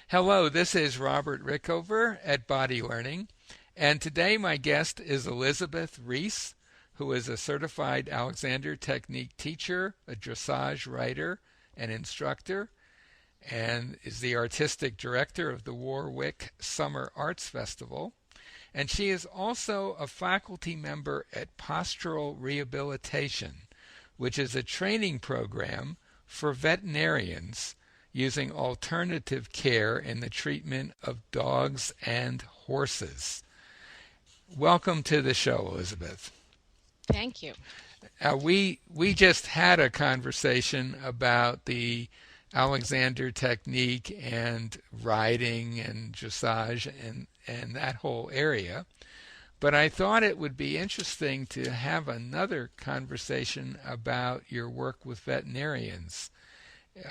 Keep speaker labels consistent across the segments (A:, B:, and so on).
A: Hello, this is Robert Rickover at Body Learning, and today my guest is Elizabeth Reese, who is a certified Alexander Technique teacher, a dressage writer, and instructor, and is the artistic director of the Warwick Summer Arts Festival. And she is also a faculty member at Postural Rehabilitation, which is a training program for veterinarians using alternative care in the treatment of dogs and horses. Welcome to the show, Elizabeth.
B: Thank you.
A: We just had a conversation about the Alexander technique and riding and dressage and that whole area. But I thought it would be interesting to have another conversation about your work with veterinarians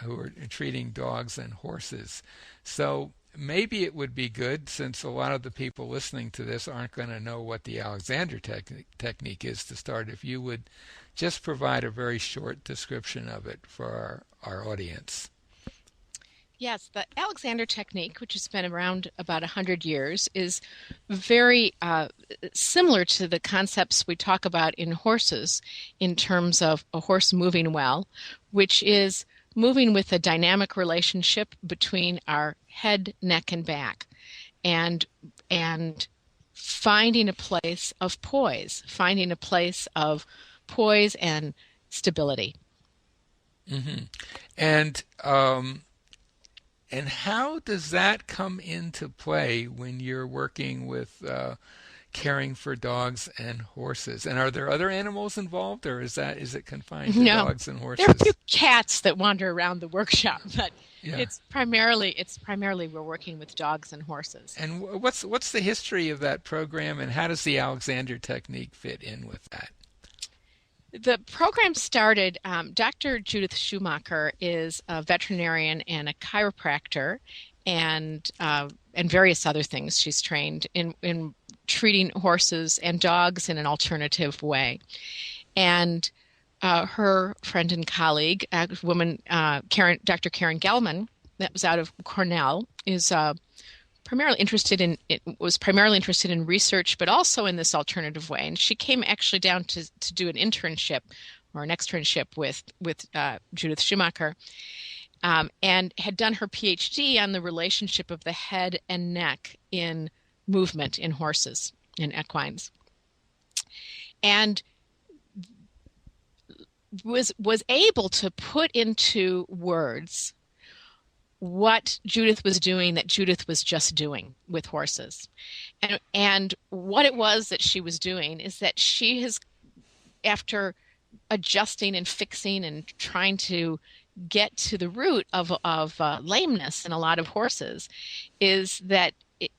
A: who are treating dogs and horses. So maybe it would be good, since a lot of the people listening to this aren't going to know what the Alexander technique is, to start, if you would just provide a very short description of it for our audience.
B: Yes, the Alexander technique, which has been around about 100 years, is very similar to the concepts we talk about in horses in terms of a horse moving well, which is moving with a dynamic relationship between our head, neck, and back, and finding a place of poise, and stability.
A: Mm-hmm. And how does that come into play when you're working with caring for dogs and horses? And are there other animals involved, or is it confined to dogs and horses?
B: There are a few cats that wander around the workshop, but
A: yeah.
B: it's primarily we're working with dogs and horses.
A: And what's the history of that program, and how does the Alexander technique fit in with that?
B: The program started, Dr. Judith Schumacher is a veterinarian and a chiropractor and various other things. She's trained in treating horses and dogs in an alternative way. And her friend and colleague, a woman, Dr. Karen Gelman, that was out of Cornell, is primarily interested in research, but also in this alternative way. And she came actually down to do an externship with Judith Schumacher, and had done her PhD on the relationship of the head and neck in movement in horses, in equines, and was able to put into words what Judith was doing that Judith was just doing with horses. And what it was that she was doing is that she has, after adjusting and fixing and trying to get to the root of lameness in a lot of horses, is that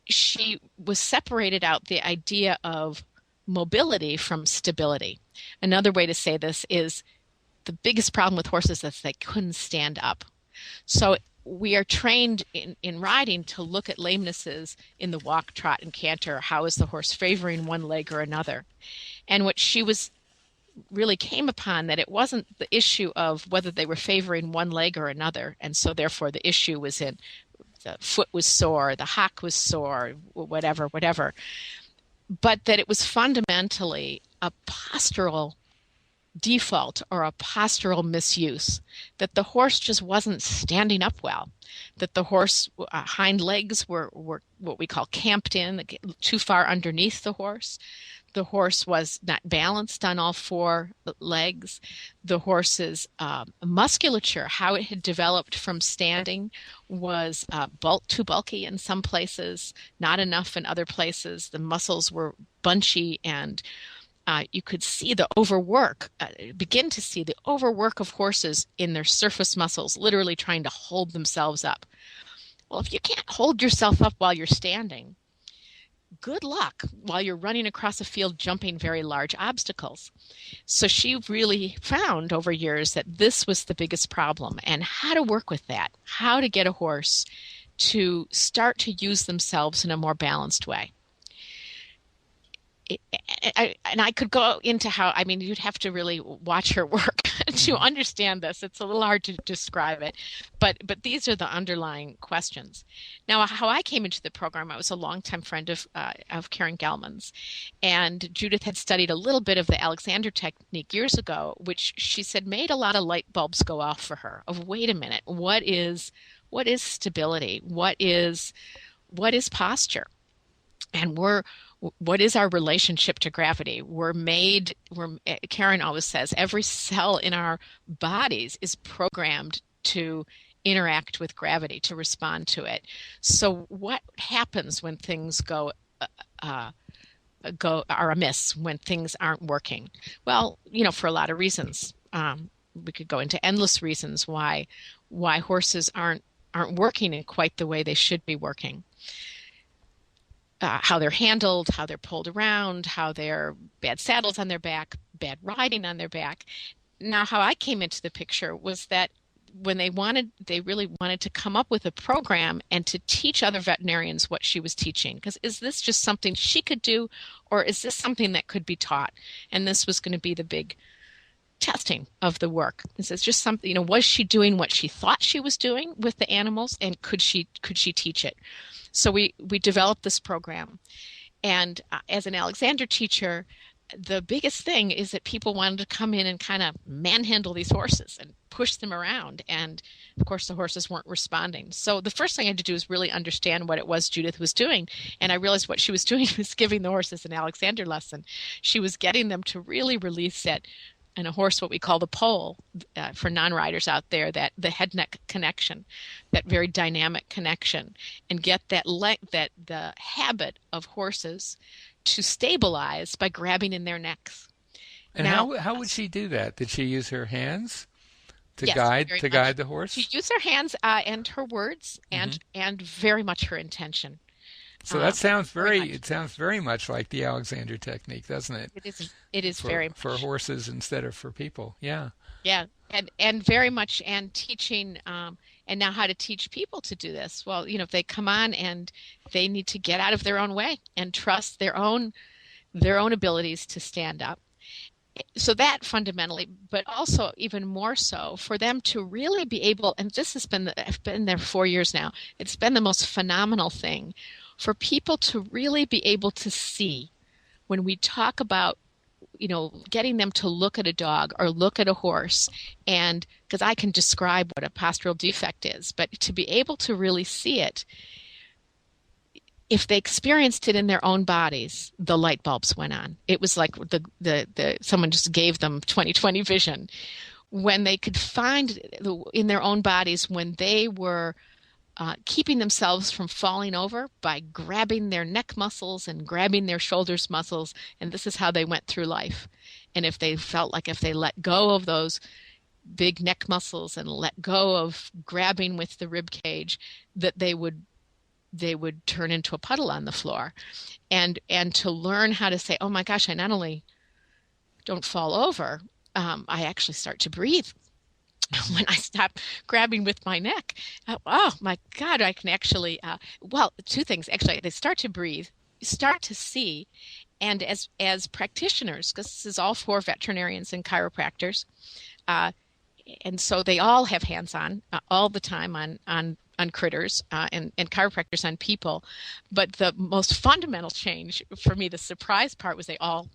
B: she was separated out the idea of mobility from stability. Another way to say this is the biggest problem with horses is they couldn't stand up. So we are trained in riding to look at lamenesses in the walk, trot, and canter. How is the horse favoring one leg or another? And what she really came upon, that it wasn't the issue of whether they were favoring one leg or another, and so therefore the issue was in the foot was sore, the hock was sore, whatever, but that it was fundamentally a postural default or a postural misuse, that the horse just wasn't standing up well, that the horse hind legs were what we call camped in, too far underneath the horse. The horse was not balanced on all four legs. The horse's musculature, how it had developed from standing, was too bulky in some places, not enough in other places. The muscles were bunchy, and you could see begin to see the overwork of horses in their surface muscles, literally trying to hold themselves up. Well, if you can't hold yourself up while you're standing, good luck while you're running across a field jumping very large obstacles. So she really found over years that this was the biggest problem, and how to work with that, how to get a horse to start to use themselves in a more balanced way. And I could go into how, you'd have to really watch her work to understand this. It's a little hard to describe it, but these are the underlying questions. Now, how I came into the program, I was a longtime friend of Karen Gelman's, and Judith had studied a little bit of the Alexander technique years ago, which she said made a lot of light bulbs go off for her. Of wait a minute, what is stability? What is posture? And what is our relationship to gravity? Karen always says, every cell in our bodies is programmed to interact with gravity, to respond to it. So what happens when things are amiss, when things aren't working? Well, for a lot of reasons. We could go into endless reasons why horses aren't working in quite the way they should be working. How they're handled, how they're pulled around, how they're bad saddles on their back, bad riding on their back. Now, how I came into the picture was that when they really wanted to come up with a program and to teach other veterinarians what she was teaching. Because is this just something she could do, or is this something that could be taught? And this was going to be the big testing of the work. This is just something, was she doing what she thought she was doing with the animals, and could she teach it? So we developed this program. And as an Alexander teacher, the biggest thing is that people wanted to come in and kind of manhandle these horses and push them around. And of course, the horses weren't responding. So the first thing I had to do was really understand what it was Judith was doing. And I realized what she was doing was giving the horses an Alexander lesson. She was getting them to really release that in a horse, what we call the pole, for non-riders out there, that the head-neck connection, that very dynamic connection, and get that the habit of horses to stabilize by grabbing in their necks.
A: And
B: now,
A: how would she do that? Did she use her hands to
B: yes,
A: guide the horse?
B: She used her hands and her words, and very much her intention.
A: So that sounds very much like the Alexander technique, doesn't it?
B: It is very much
A: for horses instead of for people. Yeah.
B: Yeah, and very much, and teaching, and now how to teach people to do this. Well, if they come on and they need to get out of their own way and trust their own abilities to stand up. So that fundamentally, but also even more so for them to really be able, and this has been, I've been there 4 years now, it's been the most phenomenal thing for people to really be able to see when we talk about, getting them to look at a dog or look at a horse, and because I can describe what a postural defect is, but to be able to really see it, if they experienced it in their own bodies, the light bulbs went on. It was like the someone just gave them 20/20 vision. When they could find in their own bodies, when they were keeping themselves from falling over by grabbing their neck muscles and grabbing their shoulders muscles, and this is how they went through life. And if they felt like if they let go of those big neck muscles and let go of grabbing with the rib cage, that they would turn into a puddle on the floor. And to learn how to say, oh my gosh, I not only don't fall over, I actually start to breathe. When I stop grabbing with my neck, oh my God, I can actually, two things. Actually, they start to breathe, start to see, and as practitioners, because this is all for veterinarians and chiropractors, and so they all have hands-on all the time on critters and chiropractors on people. But the most fundamental change for me, the surprise part, was they all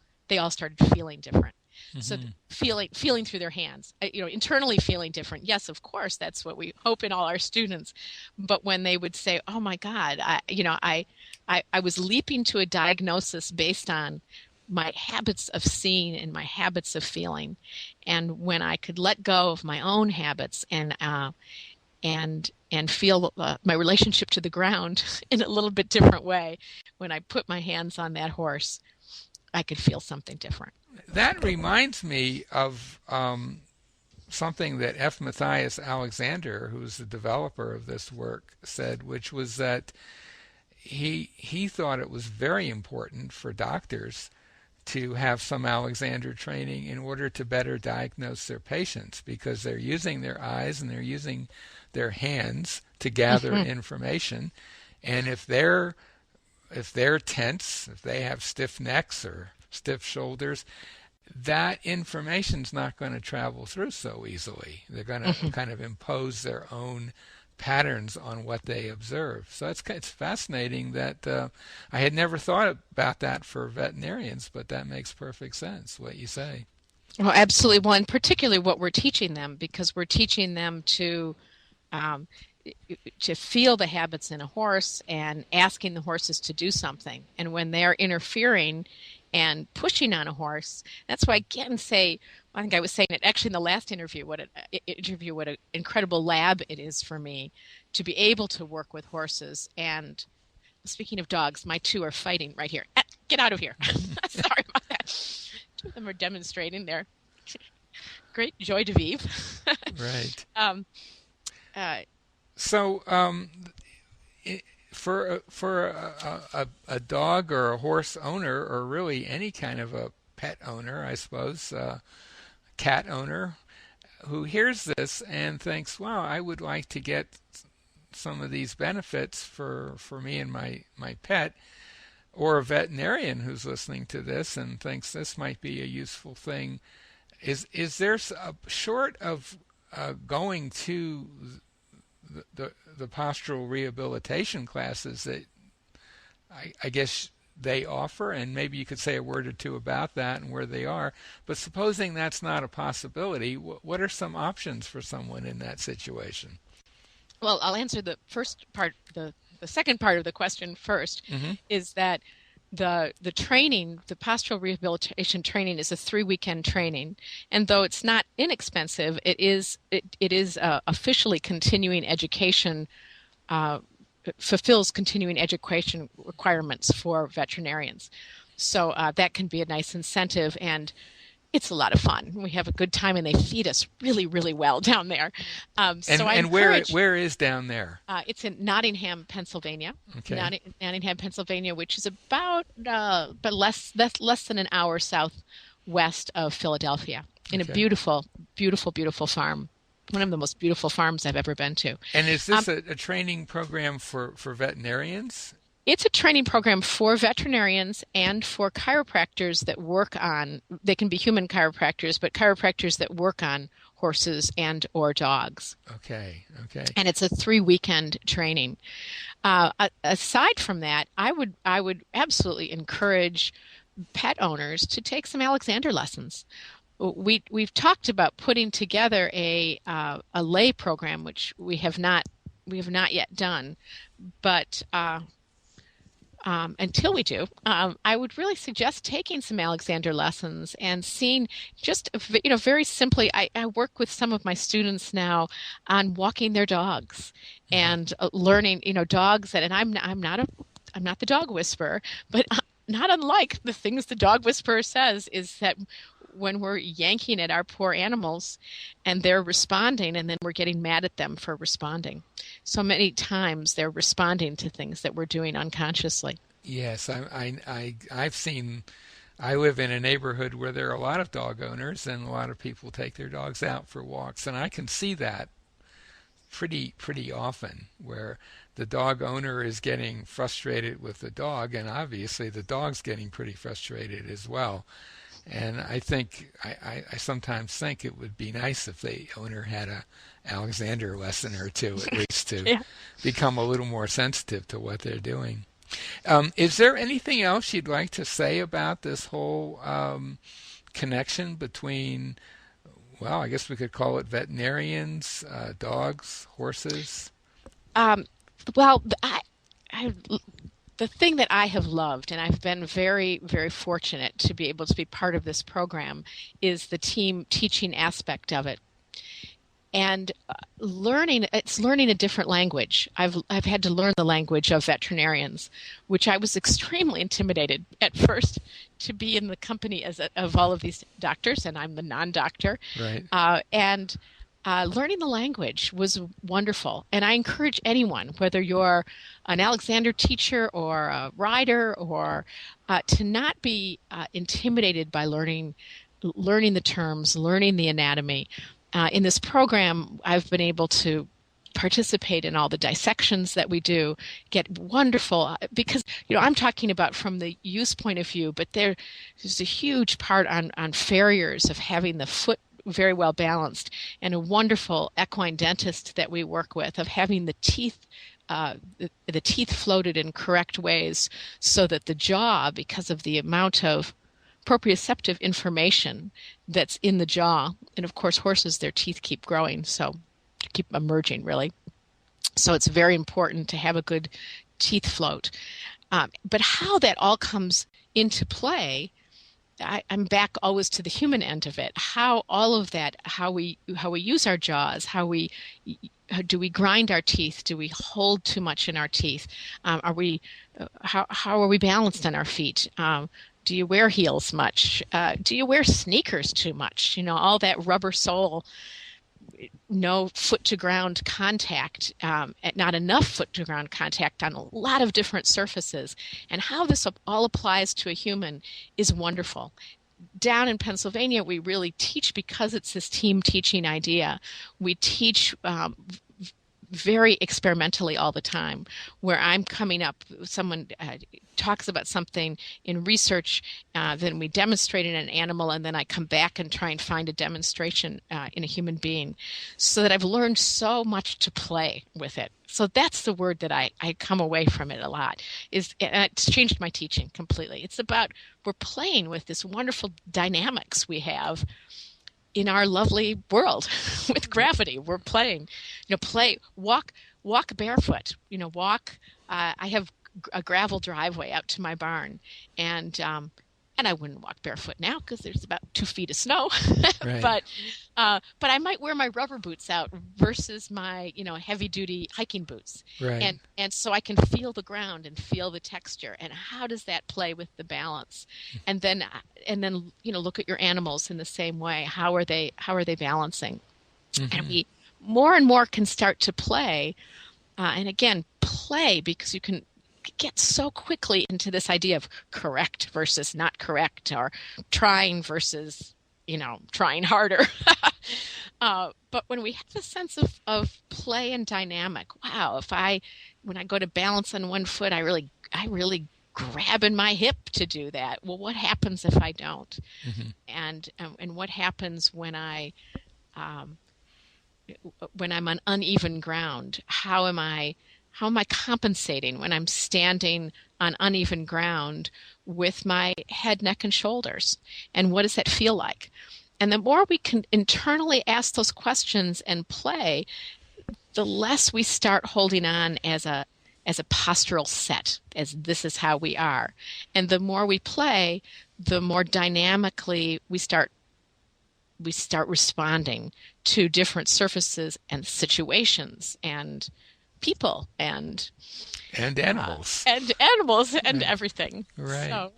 B: started feeling different. So feeling through their hands, internally feeling different. Yes, of course, that's what we hope in all our students. But when they would say, "Oh my God," I was leaping to a diagnosis based on my habits of seeing and my habits of feeling, and when I could let go of my own habits and feel my relationship to the ground in a little bit different way, when I put my hands on that horse, I could feel something different.
A: That reminds me of something that F. Matthias Alexander, who's the developer of this work, said, which was that he thought it was very important for doctors to have some Alexander training in order to better diagnose their patients, because they're using their eyes and they're using their hands to gather information, and if they're tense, if they have stiff necks or stiff shoulders, that information's not going to travel through so easily. They're going to kind of impose their own patterns on what they observe. So it's fascinating that I had never thought about that for veterinarians, but that makes perfect sense, what you say.
B: Well, absolutely. Well, and particularly what we're teaching them, because we're teaching them um, to feel the habits in a horse and asking the horses to do something. And when they're interfering and pushing on a horse, that's why I again say, I think I was saying it actually in the last interview, what an incredible lab it is for me to be able to work with horses. And speaking of dogs, my two are fighting right here. Get out of here. Sorry about that. Two of them are demonstrating their great joy de vivre.
A: Right.
B: um, uh,
A: So, for a dog or a horse owner, or really any kind of a pet owner, I suppose, cat owner, who hears this and thinks, "Wow, I would like to get some of these benefits for me and my pet," or a veterinarian who's listening to this and thinks this might be a useful thing, is there short of going to the postural rehabilitation classes that I guess they offer, and maybe you could say a word or two about that and where they are. But supposing that's not a possibility, what are some options for someone in that situation?
B: well, I'll answer the first part. The second part of the question first is that the training, the postural rehabilitation training, is a 3-weekend training, and though it's not inexpensive, it is officially continuing education, fulfills continuing education requirements for veterinarians. So that can be a nice incentive, and it's a lot of fun. We have a good time, and they feed us really, really well down there.
A: And where is down there?
B: It's in Nottingham, Pennsylvania.
A: Okay.
B: Nottingham, Pennsylvania, which is about but less than an hour southwest of Philadelphia, in a
A: Okay.
B: beautiful, beautiful, beautiful farm. One of the most beautiful farms I've ever been to.
A: And is this a training program for veterinarians?
B: It's a training program for veterinarians and for chiropractors that work on, they can be human chiropractors, but chiropractors that work on horses and or dogs.
A: Okay. Okay.
B: And it's a 3-weekend training. Aside from that, I would absolutely encourage pet owners to take some Alexander lessons. We've talked about putting together a lay program, which we have not yet done, but until we do, I would really suggest taking some Alexander lessons and seeing just, very simply, I work with some of my students now on walking their dogs and learning, dogs that, and I'm not the dog whisperer, but not unlike the things the dog whisperer says is that when we're yanking at our poor animals and they're responding, and then we're getting mad at them for responding. So many times they're responding to things that we're doing unconsciously.
A: Yes, I've seen. I live in a neighborhood where there are a lot of dog owners, and a lot of people take their dogs out for walks, and I can see that pretty often, where the dog owner is getting frustrated with the dog, and obviously the dog's getting pretty frustrated as well. And I think I sometimes think it would be nice if the owner had a Alexander lesson or two at least to
B: Yeah.
A: become a little more sensitive to what they're doing. Is there anything else you'd like to say about this whole connection between, well, I guess we could call it veterinarians, dogs, horses?
B: Well, the thing that I have loved, and I've been very, very fortunate to be able to be part of this program, is the team teaching aspect of it. And it's learning a different language. I've had to learn the language of veterinarians, which I was extremely intimidated at first to be in the company of all of these doctors, and I'm the non-doctor.
A: Right.
B: And learning the language was wonderful. And I encourage anyone, whether you're an Alexander teacher or a rider, or to not be intimidated by learning the terms, learning the anatomy. In this program, I've been able to participate in all the dissections that we do, get wonderful, because I'm talking about from the use point of view, but there's a huge part on farriers of having the foot very well balanced, and a wonderful equine dentist that we work with of having the teeth the teeth floated in correct ways so that the jaw, because of the amount of proprioceptive information that's in the jaw, and of course horses, their teeth keep growing, so keep emerging really. So it's very important to have a good teeth float. But how that all comes into play, I'm back always to the human end of it. How all of that, how we use our jaws, how do we grind our teeth? Do we hold too much in our teeth? How are we balanced on our feet? Do you wear heels much? Do you wear sneakers too much? All that rubber sole, no foot to ground contact, not enough foot to ground contact on a lot of different surfaces. And how this all applies to a human is wonderful. Down in Pennsylvania, we really teach, because it's this team teaching idea, we teach very experimentally all the time, where I'm coming up, someone talks about something in research, then we demonstrate in an animal, and then I come back and try and find a demonstration in a human being, so that I've learned so much to play with it. So that's the word that I come away from it a lot, and it's changed my teaching completely. It's about, we're playing with this wonderful dynamics we have in our lovely world with gravity. We're playing, walk barefoot, walk. I have a gravel driveway out to my barn, and I wouldn't walk barefoot now because there's about 2 feet of snow.
A: Right.
B: but I might wear my rubber boots out versus my heavy duty hiking boots.
A: Right.
B: And so I can feel the ground and feel the texture, and how does that play with the balance? And then look at your animals in the same way. How are they balancing? Mm-hmm. And we more and more can start to play, and again play, because you can get so quickly into this idea of correct versus not correct, or trying versus trying harder. But when we have a sense of play and dynamic, wow, when I go to balance on one foot, I really grab in my hip to do that. Well, what happens if I don't? Mm-hmm. And what happens when I'm on uneven ground? How am I compensating when I'm standing on uneven ground with my head, neck, and shoulders? And what does that feel like? And the more we can internally ask those questions and play, the less we start holding on as a postural set, as this is how we are. And the more we play, the more dynamically we start responding to different surfaces and situations and people and
A: animals
B: and everything.
A: Right.
B: So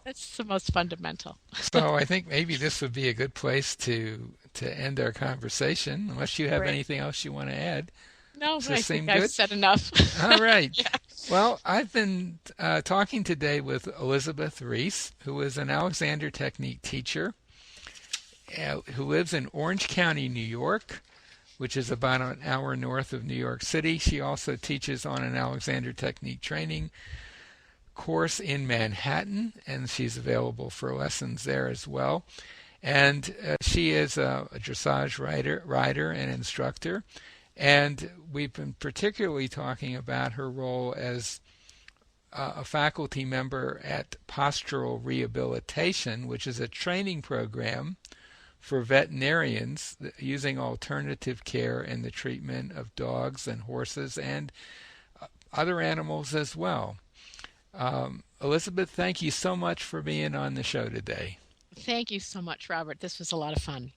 B: that's the most fundamental.
A: So I think maybe this would be a good place to end our conversation, unless you have anything else you want to add.
B: No, I think I've said enough.
A: All right.
B: Yeah.
A: Well, I've been talking today with Elizabeth Reese, who is an Alexander Technique teacher who lives in Orange County, New York, which is about an hour north of New York City. She also teaches on an Alexander Technique training course in Manhattan, and she's available for lessons there as well. And she is a dressage rider and instructor. And we've been particularly talking about her role as a faculty member at Postural Rehabilitation, which is a training program for veterinarians using alternative care in the treatment of dogs and horses and other animals as well. Elizabeth, thank you so much for being on the show today.
B: Thank you so much, Robert. This was a lot of fun.